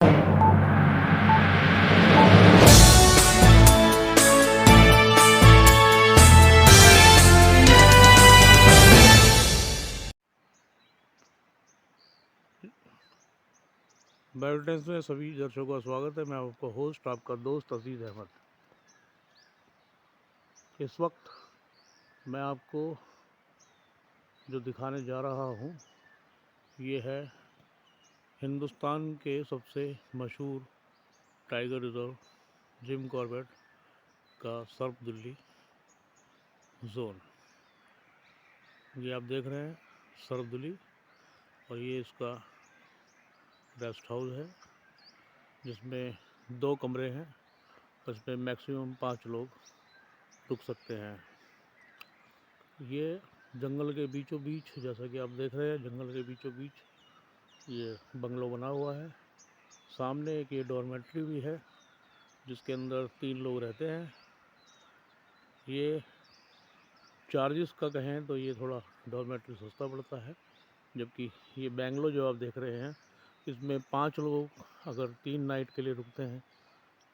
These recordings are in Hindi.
बैटल्स में सभी दर्शकों का स्वागत है। मैं आपका होस्ट, आपका दोस्त अजीज़ अहमद। इस वक्त मैं आपको जो दिखाने जा रहा हूँ ये है हिंदुस्तान के सबसे मशहूर टाइगर रिज़र्व जिम कॉर्बेट का सर्वदिल्ली जोन। ये आप देख रहे हैं सर्वदिल्ली, और ये इसका रेस्ट हाउस है जिसमें 2 कमरे हैं। उसमें मैक्सिमम 5 लोग रुक सकते हैं। ये जंगल के बीचों बीच, जैसा कि आप देख रहे हैं, जंगल के बीचों बीच ये बंगलो बना हुआ है। सामने एक ये डॉर्मेट्री भी है जिसके अंदर 3 लोग रहते हैं। ये चार्जेस का कहें तो ये थोड़ा डॉर्मेट्री सस्ता पड़ता है, जबकि ये बेंगलो जो आप देख रहे हैं इसमें 5 लोग अगर 3 नाइट के लिए रुकते हैं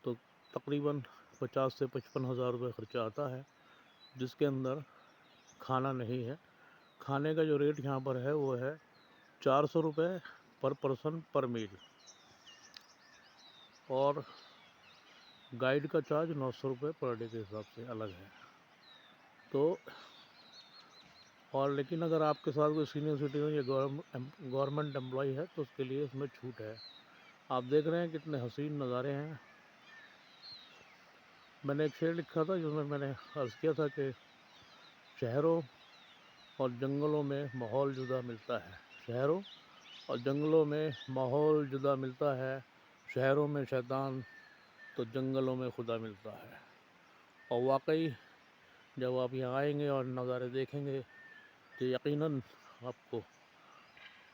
तो तकरीबन 50 से 55 हज़ार रुपये ख़र्चा आता है, जिसके अंदर खाना नहीं है। खाने का जो रेट यहाँ पर है वो है 400 रुपये पर पर्सन पर मील, और गाइड का चार्ज 900 रुपये पर डे के हिसाब से अलग है। तो और लेकिन अगर आपके साथ कोई सीनियर सिटीजन या गवर्नमेंट एम्प्लॉय है तो उसके लिए इसमें छूट है। आप देख रहे हैं कितने हसीन नज़ारे हैं। मैंने एक शेर लिखा था जिसमें मैंने अर्ज़ किया था कि शहरों और जंगलों में माहौल जुदा मिलता है। शहरों और जंगलों में माहौल जुदा मिलता है, शहरों में शैतान तो जंगलों में खुदा मिलता है। और वाकई जब आप यहाँ आएंगे और नज़ारे देखेंगे तो यकीनन आपको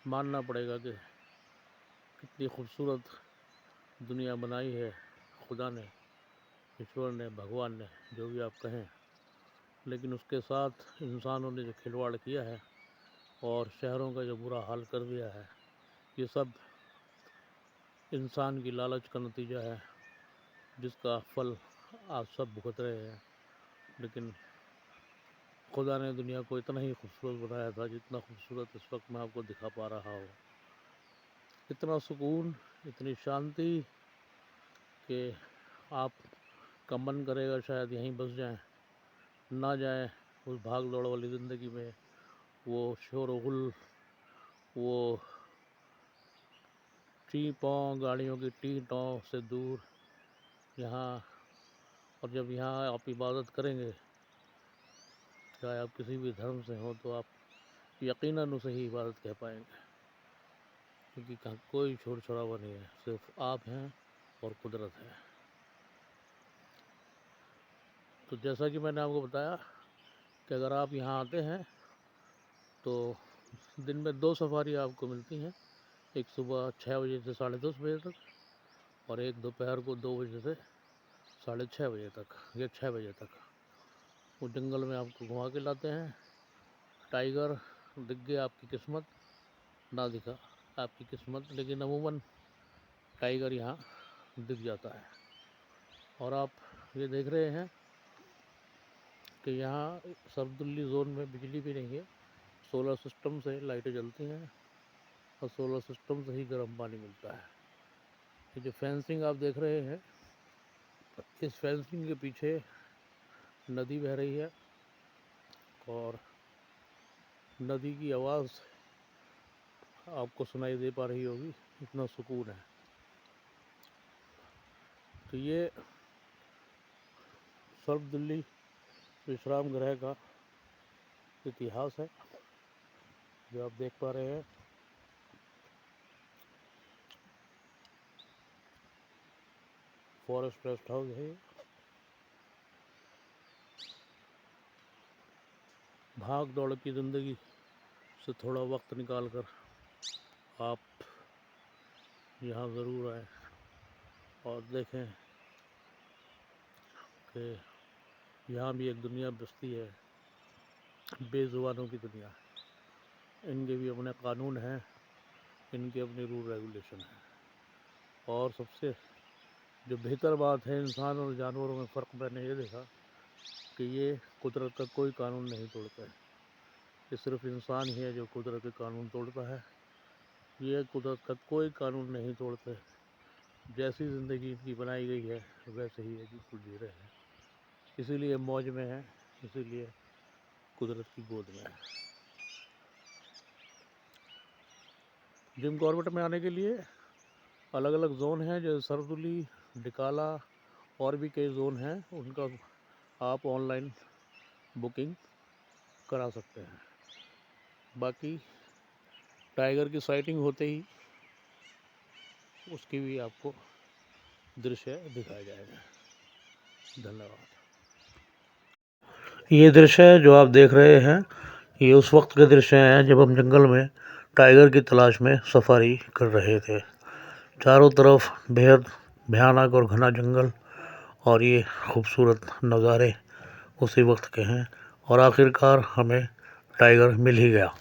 मानना पड़ेगा कि कितनी खूबसूरत दुनिया बनाई है खुदा ने, ईश्वर ने, भगवान ने, जो भी आप कहें। लेकिन उसके साथ इंसानों ने जो खिलवाड़ किया है और शहरों का जो बुरा हाल कर दिया है, ये सब इंसान की लालच का नतीजा है, जिसका फल आप सब भुगत रहे हैं। लेकिन खुदा ने दुनिया को इतना ही खूबसूरत बनाया था जितना खूबसूरत इस वक्त मैं आपको दिखा पा रहा हूँ। इतना सुकून, इतनी शांति कि आपका मन करेगा शायद यहीं बस जाएं, ना जाएं उस भाग दौड़ वाली ज़िंदगी में, वो शोर गुल, वो टी पों, गाड़ियों की टी टों से दूर यहाँ। और जब यहाँ आप इबादत करेंगे, चाहे आप किसी भी धर्म से हो, तो आप यकीनन उसे ही इबादत कह पाएंगे, क्योंकि कोई छोर छोरावा नहीं है, सिर्फ आप हैं और कुदरत है। तो जैसा कि मैंने आपको बताया कि अगर आप यहाँ आते हैं तो दिन में 2 सफारी आपको मिलती हैं, एक सुबह 6 बजे से 10:30 बजे तक, और एक दोपहर को 2 बजे से 6:30 बजे तक या 6 बजे तक। वो जंगल में आपको घुमा के लाते हैं। टाइगर दिख गया आपकी किस्मत, ना दिखा आपकी किस्मत, लेकिन अमूमन टाइगर यहाँ दिख जाता है। और आप ये देख रहे हैं कि यहाँ सर्वदिल्ली जोन में बिजली भी नहीं है, सोलर सिस्टम से लाइटें जलती हैं और सोलर सिस्टम से ही गर्म पानी मिलता है। ये जो फेंसिंग आप देख रहे हैं, इस फेंसिंग के पीछे नदी बह रही है और नदी की आवाज़ आपको सुनाई दे पा रही होगी, इतना सुकून है। तो ये सर्वदिल्ली विश्राम गृह का इतिहास है जो आप देख पा रहे हैं। फॉरेस्ट रेस्ट हाउस है। भाग दौड़ की ज़िंदगी से थोड़ा वक्त निकाल कर आप यहाँ ज़रूर आएँ और देखें कि यहाँ भी एक दुनिया बसती है, बेज़ुबानों की दुनिया। इनके भी अपने कानून हैं, इनके अपने रूल रेगुलेशन हैं, और सबसे जो बेहतर बात है, इंसान और जानवरों में फ़र्क मैंने ये देखा कि ये कुदरत का कोई कानून नहीं तोड़ता है। ये सिर्फ इंसान ही है जो कुदरत के कानून तोड़ता है। ये कुदरत का कोई कानून नहीं तोड़ते। जैसी ज़िंदगी इनकी बनाई गई है वैसे ही ये बिल्कुल जी रहे हैं। इसीलिए मौज में है, इसीलिए कुदरत की गोद में है। जिम कॉर्बेट में आने के लिए अलग अलग ज़ोन हैं, जैसे सरदुली, डिकाला और भी कई ज़ोन हैं। उनका आप ऑनलाइन बुकिंग करा सकते हैं। बाकी टाइगर की साइटिंग होते ही उसकी भी आपको दृश्य दिखाया जाएगा। धन्यवाद। ये दृश्य जो आप देख रहे हैं, ये उस वक्त के दृश्य हैं जब हम जंगल में टाइगर की तलाश में सफारी कर रहे थे। चारों तरफ बेहद भयानक और घना जंगल और ये खूबसूरत नज़ारे उसी वक्त के हैं, और आखिरकार हमें टाइगर मिल ही गया।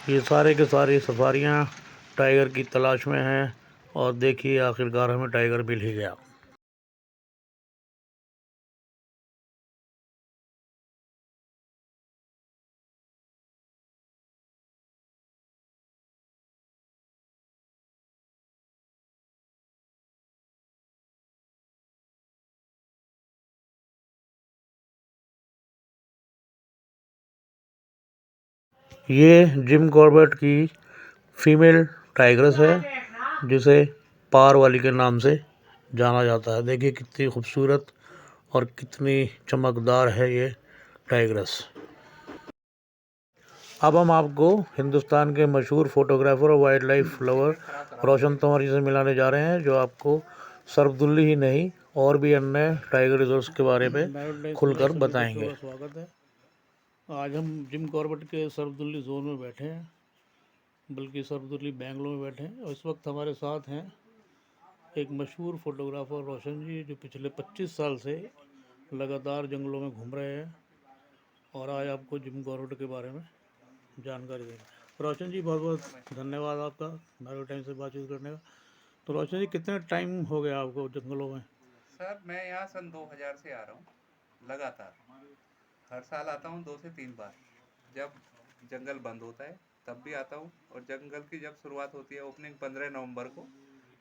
ये सारे के सारी सफारियाँ टाइगर की तलाश में हैं, और देखिए आखिरकार हमें टाइगर मिल ही गया। ये जिम कॉर्बेट की फीमेल टाइग्रेस है, जिसे पार वाली के नाम से जाना जाता है। देखिए कितनी खूबसूरत और कितनी चमकदार है ये टाइग्रेस। अब हम आपको हिंदुस्तान के मशहूर फोटोग्राफर और वाइल्ड लाइफ लवर रोशन तंवर जी से मिलाने जा रहे हैं, जो आपको सरफदुल्ली ही नहीं और भी अन्य टाइगर रिजर्व्स के बारे में खुलकर बताएंगे। स्वागत है। आज हम जिम कॉर्बेट के सरफदुल्ली जोन में बैठे हैं, बल्कि सरफदुल्ली बेंगलोर में बैठे हैं, और इस वक्त हमारे साथ हैं एक मशहूर फोटोग्राफर रोशन जी, जो पिछले 25 साल से लगातार जंगलों में घूम रहे हैं और आज आपको जिम कॉर्बेट के बारे में जानकारी देंगे। रोशन जी, बहुत बहुत धन्यवाद आपका मेरे टाइम से बातचीत करने का। तो रोशन जी, कितने टाइम हो गया आपको जंगलों में? सर मैं यहाँ सन 2000 से आ रहा हूँ लगातार। हर साल आता हूँ 2 से 3 बार। जब जंगल बंद होता है तब भी आता हूँ, और जंगल की जब शुरुआत होती है ओपनिंग 15 नवंबर को,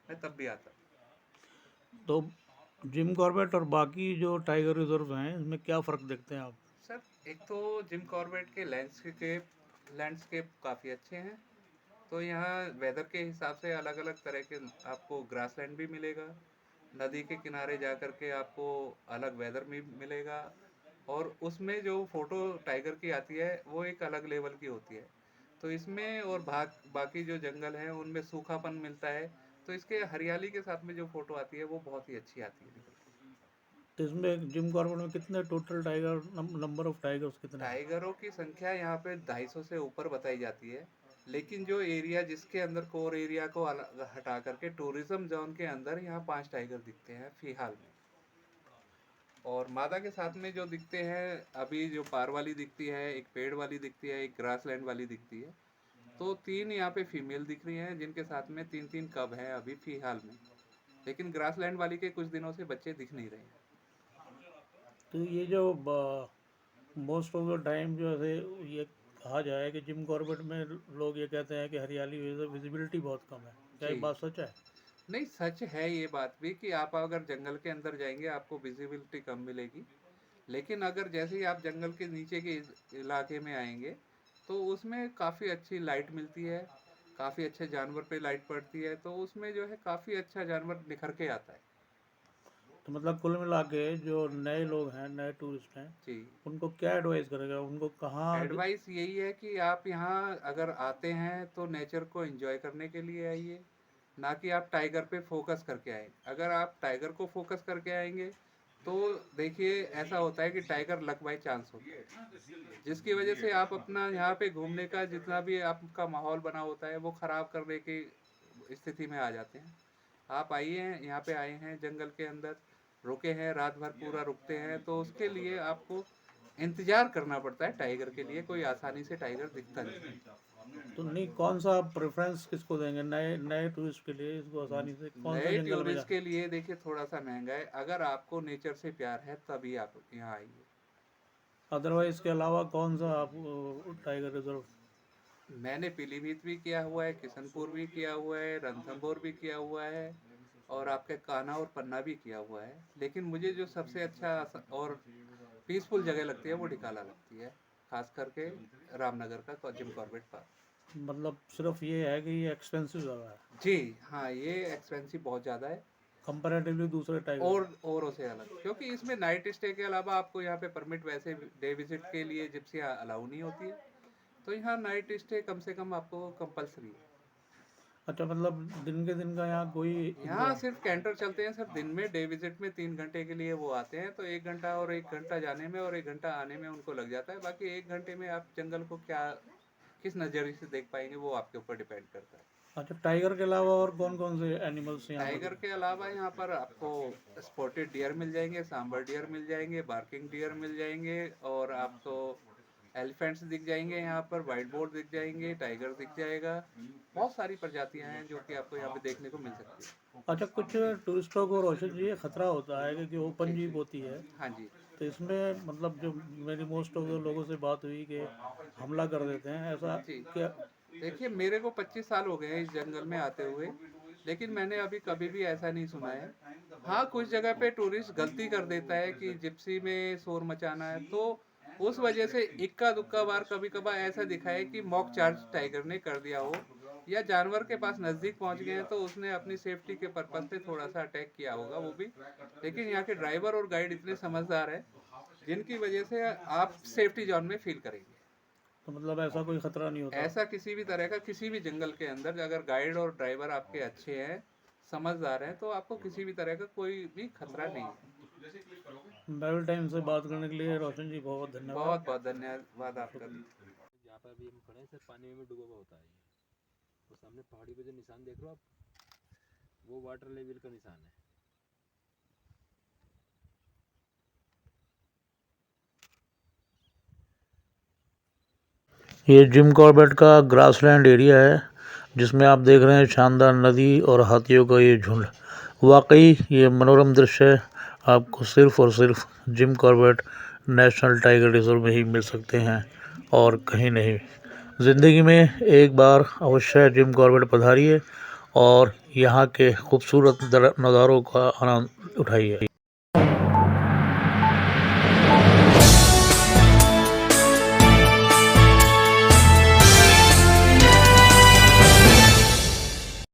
मैं तब भी आता हूँ। तो जिम कॉर्बेट और बाकी जो टाइगर रिजर्व हैं, इसमें क्या फ़र्क देखते हैं आप? सर एक तो जिम कॉर्बेट के लैंडस्केप काफ़ी अच्छे हैं। तो यहाँ वेदर के हिसाब से अलग अलग तरह के आपको ग्रासलैंड भी मिलेगा। नदी के किनारे जा कर के आपको अलग वेदर भी मिलेगा, और उसमें जो फ़ोटो टाइगर की आती है वो एक अलग लेवल की होती है। तो इसमें और बाकी जो जंगल हैं उनमें सूखापन मिलता है। तो इसके हरियाली के साथ में जो फ़ोटो आती है वो बहुत ही अच्छी आती है निकल के। तो इसमें जिम कॉर्बेट में कितने total tiger, number of tigers कितने हैं? टाइगरों की संख्या यहाँ पे 250 से ऊपर बताई जाती है। लेकिन जो एरिया जिसके अंदर कोर एरिया को हटा करके टूरिज्म जोन के अंदर यहाँ 5 टाइगर दिखते हैं फिलहाल में। और मादा के साथ में जो दिखते हैं अभी, जो पार वाली दिखती है, एक पेड़ वाली दिखती है, एक ग्रासलैंड वाली दिखती है। तो 3 यहाँ पे फीमेल दिख रही हैं, जिनके साथ में 3-3 कब हैं अभी फिलहाल में। लेकिन ग्रासलैंड वाली के कुछ दिनों से बच्चे दिख नहीं रहे हैं। तो ये जो मोस्ट ऑफ द टाइम जो है ये कहा जाए कि जिम कॉर्बेट में लोग ये कहते हैं कि हरियाली विजिबिलिटी बहुत कम है, क्या ये जी। बात सच है? नहीं, सच है ये बात भी कि आप अगर जंगल के अंदर जाएंगे आपको विजिबिलिटी कम मिलेगी। लेकिन अगर जैसे ही आप जंगल के नीचे के इलाके में आएंगे तो उसमें काफ़ी अच्छी लाइट मिलती है। काफ़ी अच्छे जानवर पे लाइट पड़ती है, तो उसमें जो है काफ़ी अच्छा जानवर निखर के आता है। तो मतलब कुल मिला के जो नए लोग हैं, नए टूरिस्ट हैं, जी। उनको क्या एडवाइस करेगा? उनको कहाँ एडवाइस यही है कि आप यहाँ अगर आते हैं तो नेचर को एंजॉय करने के लिए आइए, ना कि आप टाइगर पे फोकस करके आए। अगर आप टाइगर को फोकस करके आएंगे तो देखिए ऐसा होता है कि टाइगर लक बाई चांस होता है, जिसकी वजह से आप अपना यहाँ पे घूमने का जितना भी आपका माहौल बना होता है वो खराब करने की स्थिति में आ जाते हैं। आप आइए, यहाँ पे आए हैं जंगल के अंदर, रुके हैं, रात भर पूरा रुकते हैं, तो उसके लिए आपको इंतजार करना पड़ता है। टाइगर के लिए कोई आसानी से टाइगर दिखता नहीं। तो नहीं, कौन सा प्रेफरेंस किसको देंगे? नए नए टूरिस्ट के लिए इसको आसानी से कौन सा नए जंगल में टूरिस्ट के लिए देखिए थोड़ा सा महंगा है, अगर आपको नेचर से प्यार है तभी आप यहाँ आइए। अदरवाइज इसके अलावा कौन सा आप टाइगर रिजर्व? मैंने पीलीभीत भी किया हुआ है, किशनपुर भी किया हुआ है, रणथंभौर भी किया हुआ है, और आपके कान्हा और पन्ना भी किया हुआ है। लेकिन मुझे जो सबसे अच्छा और पीसफुल जगह लगती है वो ढिकाला लगती है, खास करके रामनगर का जिम कॉर्बेट पार्क। मतलब सिर्फ ये है कि ये एक्सपेंसिव ज़्यादा है जी हाँ, ये एक्सपेंसिव बहुत ज़्यादा है कंपैरेटिवली दूसरे टाइगर। और औरों से अलग, क्योंकि इसमें नाइट स्टे के अलावा आपको यहाँ पे परमिट वैसे डे विजिट के लिए जिप्सी अलाउ नहीं होती है, तो यहाँ नाइट स्टे कम से कम आपको कंपलसरी है। अच्छा, मतलब दिन का यहाँ कोई यहाँ सिर्फ कैंटर चलते हैं सर, दिन में डे विजिट में 3 घंटे के लिए वो आते हैं, तो 1 घंटा और 1 घंटा जाने में और 1 घंटा आने में उनको लग जाता है। बाकी 1 घंटे में आप जंगल को क्या किस नज़रिए से देख पाएंगे वो आपके ऊपर डिपेंड करता है। अच्छा, टाइगर के अलावा और कौन कौन से एनिमल्स यहाँ टाइगर के अलावा यहाँ पर आपको स्पॉटेड डियर मिल जाएंगे, सांबर डियर मिल जाएंगे, बार्किंग डियर मिल जाएंगे, और आपको एलिफेंट्स दिख जाएंगे, यहाँ पर वाइट बोर्ड दिख जाएंगे, टाइगर दिख जाएगा। बहुत सारी प्रजातियां हैं जो कि आपको यहाँ पे देखने को मिल सकती है। अच्छा, कुछ टूरिस्टों को रोशन जी ये खतरा होता है कि ओपन जीप होती है, हाँ जी। तो इसमें मतलब जो मेरी मोस्ट ऑफ द लोगों से बात हुई कि हमला कर देते हैं, ऐसा जी क्या? देखिए, मेरे को 25 साल हो गए हैं इस जंगल में आते हुए, लेकिन मैंने अभी कभी भी ऐसा नहीं सुना है। हाँ, कुछ जगह पे टूरिस्ट गलती कर देता है कि जिप्सी में शोर मचाना है, तो उस वजह से इक्का दुक्का बार कभी कभार ऐसा दिखा है कि मॉक चार्ज टाइगर ने कर दिया हो, या जानवर के पास नज़दीक पहुंच गए हैं तो उसने अपनी सेफ्टी के पर्पज पे थोड़ा सा अटैक किया होगा, वो भी। लेकिन यहाँ के ड्राइवर और गाइड इतने समझदार हैं जिनकी वजह से आप सेफ्टी जोन में फील करेंगे। तो मतलब ऐसा कोई खतरा नहीं होता? ऐसा किसी भी तरह का किसी भी जंगल के अंदर अगर गाइड और ड्राइवर आपके अच्छे हैं, समझदार हैं, तो आपको किसी भी तरह का कोई भी खतरा नहीं है। बेबल टाइम से बात करने के लिए रोशन जी बहुत धन्यवाद। बहुत बहुत धन्यवाद आपका। जहाँ पर अभी हम खड़े हैं सिर्फ पानी में डूबा हुआ होता है ये, तो सामने पहाड़ी पे जो निशान देख रहे हो आप, वो वाटर लेवल का निशान है। ये जिम कॉर्बेट का ग्रासलैंड एरिया है जिसमें आप देख रहे हैं शानदार नदी और हाथियों का ये झुंड। वाकई ये मनोरम दृश्य आपको सिर्फ और सिर्फ Jim Corbett national tiger reserve में ही मिल सकते हैं और कहीं नहीं। ज़िंदगी में एक बार अवश्य जिम कॉर्बेट पधारिए और यहाँ के खूबसूरत नज़ारों का आनंद उठाइए।